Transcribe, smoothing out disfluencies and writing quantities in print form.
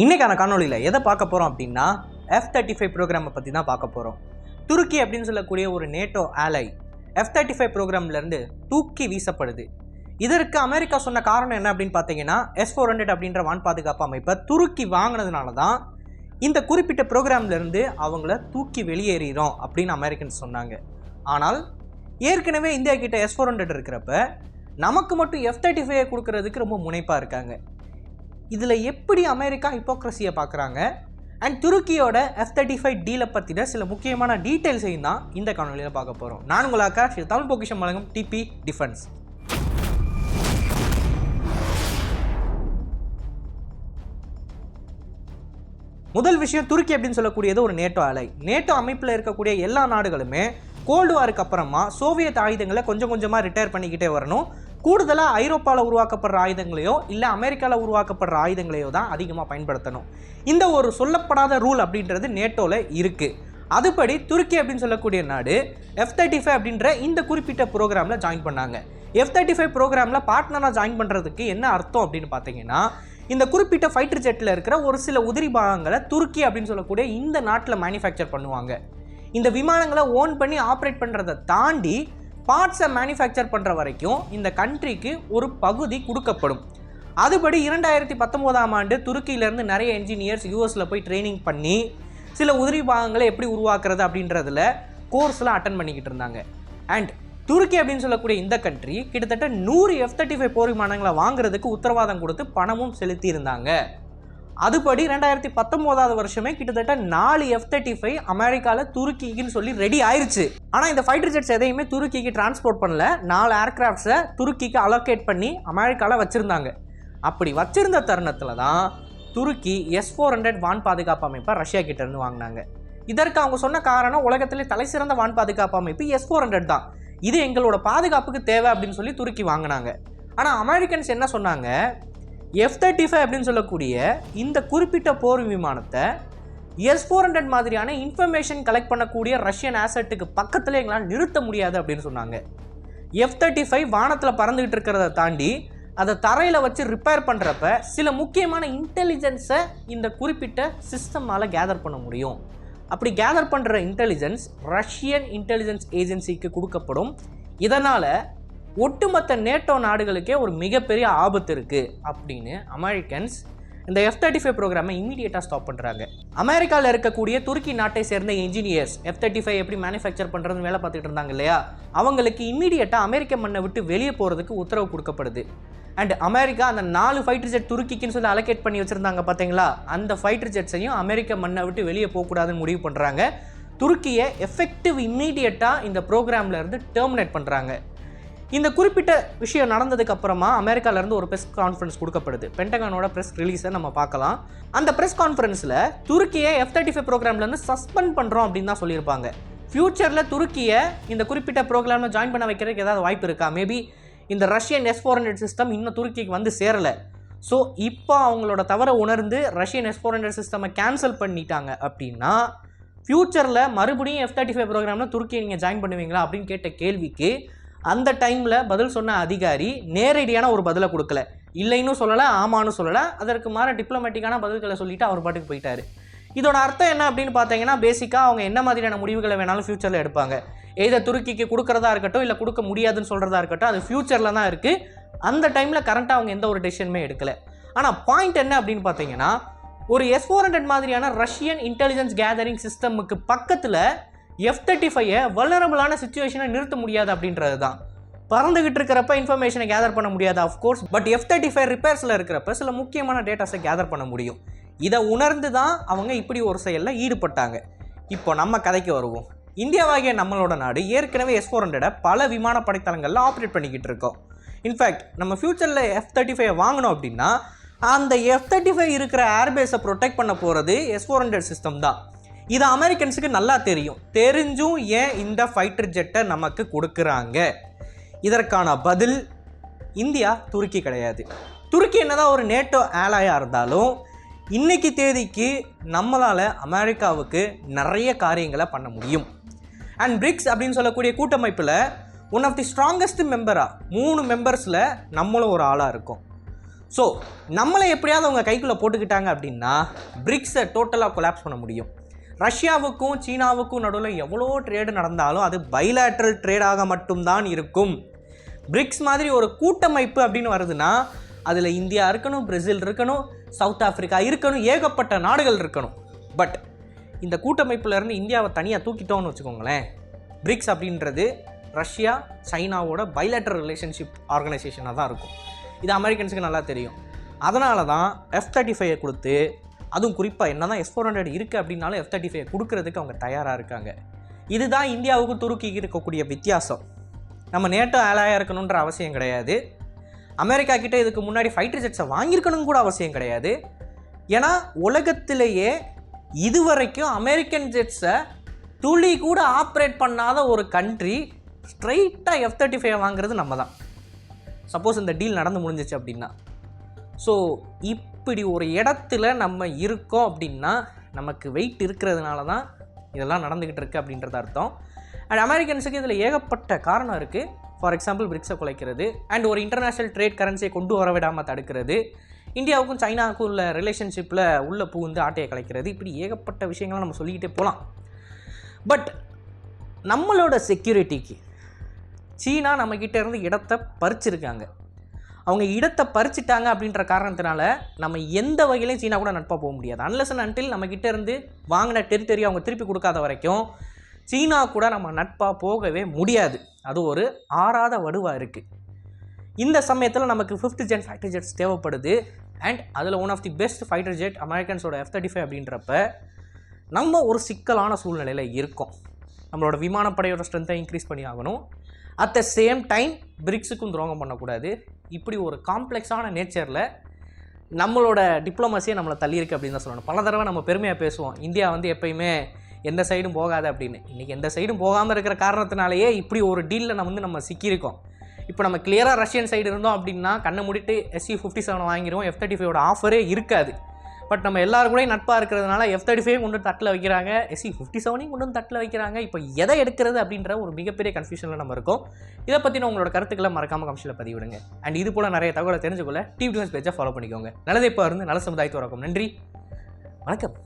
இன்றைக்கான காணொலியில் எதை பார்க்க போகிறோம் அப்படின்னா F-35 ப்ரோக்ராமை பற்றி தான் பார்க்க போகிறோம். துருக்கி அப்படின்னு சொல்லக்கூடிய ஒரு நேட்டோ ஆலை F-35 ப்ரோக்ராம்லேருந்து தூக்கி வீசப்படுது. இதற்கு அமெரிக்கா சொன்ன காரணம் என்ன அப்படின்னு பார்த்தீங்கன்னா, S-400 அப்படின்ற வான் பாதுகாப்பு அமைப்பை துருக்கி வாங்கினதுனால தான் இந்த குறிப்பிட்ட ப்ரோக்ராம்லேருந்து அவங்கள தூக்கி வெளியேறோம் அப்படின்னு அமெரிக்கன்ஸ் சொன்னாங்க. ஆனால் ஏற்கனவே இந்தியா கிட்ட S-400 இருக்கிறப்ப நமக்கு மட்டும் F-35 கொடுக்கறதுக்கு ரொம்ப முனைப்பாக இருக்காங்க. இதில் எப்படி அமெரிக்கா ஹிப்போக்ரஸியை பார்க்குறாங்க அண்ட் துருக்கியோட F-35 டீலை பற்றின சில முக்கியமான டீட்டெயில்ஸையும் தான் இந்த காணொலியில் பார்க்க போகிறோம். நான் உங்கள் ஆகாஷ், தமிழ் பொக்கிஷம் வழங்கும் டிபி டிஃபென்ஸ். முதல் விஷயம், துருக்கி அப்படின்னு சொல்லக்கூடியது ஒரு நேட்டோ ஆலை. நேட்டோ அமைப்பில் இருக்கக்கூடிய எல்லா நாடுகளுமே கோல்டு வாருக்கு அப்புறமா சோவியத் ஆயுதங்களை கொஞ்சம் கொஞ்சமாக ரிட்டையர் பண்ணிக்கிட்டே வரணும். கூடுதலாக ஐரோப்பாவில் உருவாக்கப்படுற ஆயுதங்களையோ இல்லை அமெரிக்காவில் உருவாக்கப்படுற ஆயுதங்களையோ தான் அதிகமாக பயன்படுத்தணும். இந்த ஒரு சொல்லப்படாத ரூல் அப்படின்றது நேட்டோவில் இருக்குது. அதுபடி துருக்கி அப்படின்னு சொல்லக்கூடிய நாடு F-35 அப்படின்ற இந்த குறிப்பிட்ட ப்ரோக்ராமில் ஜாயின் பண்ணாங்க. F-35 ப்ரோக்ராமில் பார்ட்னராக ஜாயின் பண்ணுறதுக்கு என்ன அர்த்தம் அப்படின்னு பார்த்தீங்கன்னா, இந்த குறிப்பிட்ட ஃபைட்டர் ஜெட்டில் இருக்கிற ஒரு சில உதிரி பாகங்களை துருக்கி அப்படின்னு சொல்லக்கூடிய இந்த நாட்டில் மேனுஃபேக்சர் பண்ணுவாங்க. இந்த விமானங்களை ஓன் பண்ணி ஆப்ரேட் பண்ணுறதை தாண்டி பார்ட்ஸை மேனுஃபேக்சர் பண்ணுற வரைக்கும் இந்த கண்ட்ரிக்கு ஒரு பகுதி கொடுக்கப்படும். அதுபடி 2019ஆம் ஆண்டு துருக்கியிலேருந்து நிறைய என்ஜினியர்ஸ் யூஎஸில் போய் ட்ரைனிங் பண்ணி சில உதிரி பாகங்களை எப்படி உருவாக்குறது அப்படின்றதுல கோர்ஸ்லாம் அட்டன் பண்ணிக்கிட்டு இருந்தாங்க. அண்ட் துருக்கி அப்படின்னு சொல்லக்கூடிய இந்த கண்ட்ரி கிட்டத்தட்ட 100 F-35 போர் விமானங்களை வாங்குறதுக்கு உத்தரவாதம் கொடுத்து பணமும் செலுத்தி இருந்தாங்க. அதுபடி 2019ஆவது வருஷமே கிட்டத்தட்ட 4 F-35 அமெரிக்காவில் துருக்கிக்குன்னு சொல்லி ரெடி ஆயிடுச்சு. ஆனால் இந்த ஃபைட்டர் ஜெட்ஸ் எதையுமே துருக்கிக்கு டிரான்ஸ்போர்ட் பண்ணல. 4 ஏர்கிராஃப்ட்ஸை துருக்கிக்கு அலோகேட் பண்ணி அமெரிக்காவில் வச்சுருந்தாங்க. அப்படி வச்சிருந்த தருணத்தில் தான் துருக்கி S-400 வான் பாதுகாப்பு அமைப்பை ரஷ்யா கிட்டேருந்து வாங்கினாங்க. இதற்கு அவங்க சொன்ன காரணம், உலகத்திலே தலை சிறந்த வான் பாதுகாப்பு அமைப்பு S-400 தான், இது எங்களோட பாதுகாப்புக்கு தேவை அப்படின்னு சொல்லி துருக்கி வாங்கினாங்க. ஆனால் அமெரிக்கன்ஸ் என்ன சொன்னாங்க, F-35 அப்படின்னு சொல்லக்கூடிய இந்த குறிப்பிட்ட போர் விமானத்தை S-400 மாதிரியான இன்ஃபர்மேஷன் கலெக்ட் பண்ணக்கூடிய ரஷ்யன் ஆசட்டுக்கு பக்கத்தில் எங்களால் நிறுத்த முடியாது அப்படின்னு சொன்னாங்க. F-35 வானத்தில் பறந்துகிட்டு இருக்கிறத தாண்டி அதை தரையில் வச்சு ரிப்பேர் பண்ணுறப்ப சில முக்கியமான இன்டெலிஜென்ஸை இந்த குறிப்பிட்ட சிஸ்டமால் கேதர் பண்ண முடியும். அப்படி கேதர் பண்ணுற இன்டெலிஜென்ஸ் ரஷ்யன் இன்டெலிஜென்ஸ் ஏஜென்சிக்கு கொடுக்கப்படும். இதனால் ஒட்டுமொத்த நேட்டோ நாடுகளுக்கே ஒரு மிகப்பெரிய ஆபத்து இருக்குது அப்படின்னு அமெரிக்கன்ஸ் இந்த F-35 ப்ரோக்ராமை இமீடியட்டாக ஸ்டாப் பண்ணுறாங்க. அமெரிக்காவில் இருக்கக்கூடிய துருக்கி நாட்டை சேர்ந்த என்ஜினியர்ஸ் F-35 எப்படி மேனுஃபேக்சர் பண்ணுறதுன்னு வேலை பார்த்துட்டு இருந்தாங்க இல்லையா, அவங்களுக்கு இமீடியட்டாக அமெரிக்க மண்ணை விட்டு வெளியே போகிறதுக்கு உத்தரவு கொடுக்கப்படுது. அண்ட் அமெரிக்கா அந்த 4 ஃபைட்டர் ஜெட் துருக்கிக்குன்னு சொல்லி அலோகேட் பண்ணி வச்சுருந்தாங்க பார்த்தீங்களா, அந்த ஃபைட்டர் ஜெட்ஸையும் அமெரிக்க மண்ணை விட்டு வெளியே போகக்கூடாதுன்னு முடிவு பண்ணுறாங்க. துருக்கியை எஃபெக்டிவ் இமீடியட்டாக இந்த ப்ரோக்ராமில் இருந்து டெர்மினேட் பண்ணுறாங்க. இந்த குறிப்பிட்ட விஷயம் நடந்ததுக்கு அப்புறமா அமெரிக்காவிலேருந்து ஒரு ப்ரெஸ் கான்ஃபரன்ஸ் கொடுக்கப்படுது. பென்டகானோட ப்ரெஸ் ரிலீஸை நம்ம பார்க்கலாம். அந்த ப்ரெஸ் கான்ஃபரன்ஸில் துருக்கியை F-35 ப்ரோக்ராம்லேருந்து சஸ்பெண்ட் பண்ணுறோம் அப்படின்னு தான் சொல்லியிருப்பாங்க. ஃப்யூச்சரில் துருக்கியை இந்த குறிப்பிட்ட ப்ரோக்ராமில் ஜாயின் பண்ண வைக்கிறதுக்கு ஏதாவது வாய்ப்பு இருக்கா? மேபி இந்த ரஷ்யன் S-400 சிஸ்டம் இன்னும் துருக்கிக்கு வந்து சேரலை. ஸோ இப்போ அவங்களோட தவறை உணர்ந்து ரஷ்யன் S-400 சிஸ்டமை கேன்சல் பண்ணிட்டாங்க அப்படின்னா ஃப்யூச்சரில் மறுபடியும் F-35 ப்ரோக்ராமில் துருக்கியை நீங்கள் ஜாயின் பண்ணுவீங்களா அப்படின்னு கேட்ட கேள்விக்கு அந்த டைமில் பதில் சொன்ன அதிகாரி நேரடியான ஒரு பதிலை கொடுக்கல. இல்லைன்னு சொல்லலை, ஆமான்னு சொல்லலை. அதற்கு மாற டிப்ளமேட்டிக்கான பதில்களை சொல்லிவிட்டு அவர் பாட்டுக்கு போயிட்டார். இதோட அர்த்தம் என்ன அப்படின்னு பார்த்தீங்கன்னா, பேசிக்காக அவங்க என்ன மாதிரியான முடிவுகளை வேணாலும் ஃப்யூச்சரில் எடுப்பாங்க. ஏதோ துருக்கிக்கு கொடுக்குறதா இருக்கட்டும் இல்லை கொடுக்க முடியாதுன்னு சொல்கிறதா இருக்கட்டும், அது ஃப்யூச்சரில் தான் இருக்குது. அந்த டைமில் கரண்ட்டாக அவங்க எந்த ஒரு டெசிஷனுமே எடுக்கலை. ஆனால் பாயிண்ட் என்ன அப்படின்னு பார்த்தீங்கன்னா, ஒரு S-400 மாதிரியான ரஷ்யன் இன்டெலிஜென்ஸ் கேதரிங் சிஸ்டமுக்கு பக்கத்தில் F-35 வல்னரபிளான சிச்சுவேஷனை நிறுத்த முடியாது அப்படின்றது தான். பறந்துகிட்டு இருக்கிறப்ப இன்ஃபர்மேஷனை கேதர் பண்ண முடியாது ஆஃப்கோர்ஸ், பட் F-35 ரிப்பேர்ஸில் இருக்கிறப்ப சில முக்கியமான டேட்டாஸை கேதர் பண்ண முடியும். இதை உணர்ந்து தான் அவங்க இப்படி ஒரு செயலில் ஈடுபட்டாங்க. இப்போ நம்ம கதைக்கு வருவோம். இந்தியாவாகிய நம்மளோட நாடு ஏற்கனவே S-400 பல விமானப்படை தளங்களில் ஆப்ரேட் பண்ணிக்கிட்டு இருக்கோம். இன்ஃபேக்ட் நம்ம ஃப்யூச்சரில் F-35 வாங்கணும் அப்படின்னா அந்த F-35 இருக்கிற ஏர்பேஸை ப்ரொடெக்ட் பண்ண போகிறது S-400 சிஸ்டம் தான். இது அமெரிக்கன்ஸுக்கு நல்லா தெரியும். தெரிஞ்சும் ஏன் இந்த ஃபைட்டர் ஜெட்டை நமக்கு கொடுக்குறாங்க? இதற்கான பதில் இந்தியா, துருக்கி கிடையாது. துருக்கி என்னதான் ஒரு நேட்டோ ஆலையாக இருந்தாலும் இன்னைக்கு தேதிக்கு நம்மளால் அமெரிக்காவுக்கு நிறைய காரியங்களை பண்ண முடியும். அண்ட் பிரிக்ஸ் அப்படின்னு சொல்லக்கூடிய கூட்டமைப்பில் ஒன் ஆஃப் தி ஸ்ட்ராங்கஸ்ட் மெம்பராக 3 மெம்பர்ஸில் நம்மளும் ஒரு ஆளாக இருக்கும். ஸோ நம்மளை எப்படியாவது அவங்க கைக்குள்ளே போட்டுக்கிட்டாங்க அப்படின்னா பிரிக்ஸை டோட்டலாக கொலாப்ஸ் பண்ண முடியும். ரஷ்யாவுக்கும் சீனாவுக்கும் நடுவில் எவ்வளோ ட்ரேடு நடந்தாலும் அது பைலேட்ரல் ட்ரேடாக மட்டும்தான் இருக்கும். பிரிக்ஸ் மாதிரி ஒரு கூட்டமைப்பு அப்படின்னு வருதுன்னா அதில் இந்தியா இருக்கணும், பிரேசில் இருக்கணும், சவுத் ஆஃப்ரிக்கா இருக்கணும், ஏகப்பட்ட நாடுகள் இருக்கணும். பட் இந்த கூட்டமைப்புலேருந்து இந்தியாவை தனியாக தூக்கிட்டோம்னு வச்சுக்கோங்களேன், பிரிக்ஸ் அப்படின்றது ரஷ்யா சைனாவோட பைலேட்ரல் ரிலேஷன்ஷிப் ஆர்கனைசேஷனாக தான் இருக்கும். இது அமெரிக்கன்ஸுக்கு நல்லா தெரியும். அதனால தான் F-35 கொடுத்து, அதுவும் குறிப்பாக என்ன தான் S-400 இருக்குது அப்படின்னாலும் F-35 கொடுக்கறதுக்கு அவங்க தயாராக இருக்காங்க. இதுதான் இந்தியாவுக்கும் துருக்கிக்கு இருக்கக்கூடிய வித்தியாசம். நம்ம நேட்டோ ஆலாயாக இருக்கணுன்ற அவசியம் கிடையாது. அமெரிக்கா கிட்டே இதுக்கு முன்னாடி ஃபைட்டர் ஜெட்ஸை வாங்கியிருக்கணும் கூட அவசியம் கிடையாது. ஏன்னா உலகத்திலேயே இதுவரைக்கும் அமெரிக்கன் ஜெட்ஸை துளி கூட ஆப்ரேட் பண்ணாத ஒரு கண்ட்ரி ஸ்ட்ரைட்டாக F-35 வாங்குறது நம்ம தான். சப்போஸ் இந்த டீல் நடந்து முடிஞ்சிச்சு அப்படின்னா. ஸோ இப்படி ஒரு இடத்துல நம்ம இருக்கோம் அப்படின்னா நமக்கு வெயிட் இருக்கிறதுனால தான் இதெல்லாம் நடந்துக்கிட்டு இருக்குது அப்படின்றது அர்த்தம். அண்ட் அமெரிக்கன்ஸுக்கு இதில் ஏகப்பட்ட காரணம் இருக்குது. ஃபார் எக்ஸாம்பிள் பிரிக்ஸை குலைக்கிறது அண்ட் ஒரு இன்டர்நேஷ்னல் ட்ரேட் கரன்சியை கொண்டு வர விடாமல் தடுக்கிறது, இந்தியாவுக்கும் சைனாவுக்கும் உள்ள ரிலேஷன்ஷிப்பில் உள்ள பூந்து ஆட்டையை கலைக்கிறது, இப்படி ஏகப்பட்ட விஷயங்களை நம்ம சொல்லிக்கிட்டே போகலாம். பட் நம்மளோட செக்யூரிட்டிக்கு சீனா நம்மக்கிட்ட இருந்து இடத்தை பறிச்சிருக்காங்க. அவங்க இடத்தை பறிச்சிட்டாங்க அப்படின்ற காரணத்தினால நம்ம எந்த வகையிலையும் சீனா கூட நட்பாக போக முடியாது. அன்லெஸ் அண்ட் அன்டில் நம்மக்கிட்ட இருந்து வாங்கின டெரிட்டரி அவங்க திருப்பி கொடுக்காத வரைக்கும் சீனா கூட நம்ம நட்பாக போகவே முடியாது. அது ஒரு ஆறாத வடுவாக இருக்குது. இந்த சமயத்தில் நமக்கு 5th gen ஃபைட்டர் ஜெட்ஸ் தேவைப்படுது. அண்ட் அதில் one of the best fighter jet அமெரிக்கன்ஸோட F-35 அப்படின்றப்ப நம்ம ஒரு சிக்கலான சூழ்நிலையில் இருக்கோம். நம்மளோட விமானப்படையோட ஸ்ட்ரென்த்தை இன்க்ரீஸ் பண்ணி ஆகணும். அட் த சேம் டைம் பிரிக்ஸுக்கும் துரோகம் பண்ணக்கூடாது. இப்படி ஒரு காம்ப்ளெக்ஸான நேச்சரில் நம்மளோட டிப்ளமசியை நம்மளை தள்ளியிருக்கு அப்படின்னு தான் சொல்லணும். பல தடவை நம்ம பெருமையாக பேசுவோம், இந்தியா எப்பயுமே எந்த சைடும் போகாது அப்படின்னு. இன்றைக்கி எந்த சைடும் போகாமல் இருக்கிற காரணத்தினாலேயே இப்படி ஒரு டீலில் நம்ம சிக்கியிருக்கோம். இப்போ நம்ம கிளியராக ரஷ்யன் சைடு இருந்தோம் அப்படின்னா கண்ணை மூடிட்டு Su-57 வாங்கிடுவோம், F-35 ஆஃபரே இருக்காது. பட் நம்ம எல்லாரும் கூட நட்பாக இருக்கிறதுனால F-35 கொண்டு தட்டில் வைக்கிறாங்க, Su-57 கொண்டு தட்டில் வைக்கிறாங்க. இப்போ எதை எடுக்கிறது அப்படின்ற ஒரு மிகப்பெரிய கன்ஃபியூஷனில் நம்ம இருக்கோம். இதை பற்றின உங்களோட கருத்துக்களை மறக்காமல் கமெண்ட்ஸில் பதிவிடுங்க. அண்ட் இது போல் நிறைய தகவலை தெரிஞ்சுக்கொள்ள டிவி டிஃபென்ஸ் பேஜை ஃபாலோ பண்ணிக்கோங்க. நல்லதை இப்போ இருந்து நல்ல சமுதாயத்தை வரக்கும். நன்றி, வணக்கம்.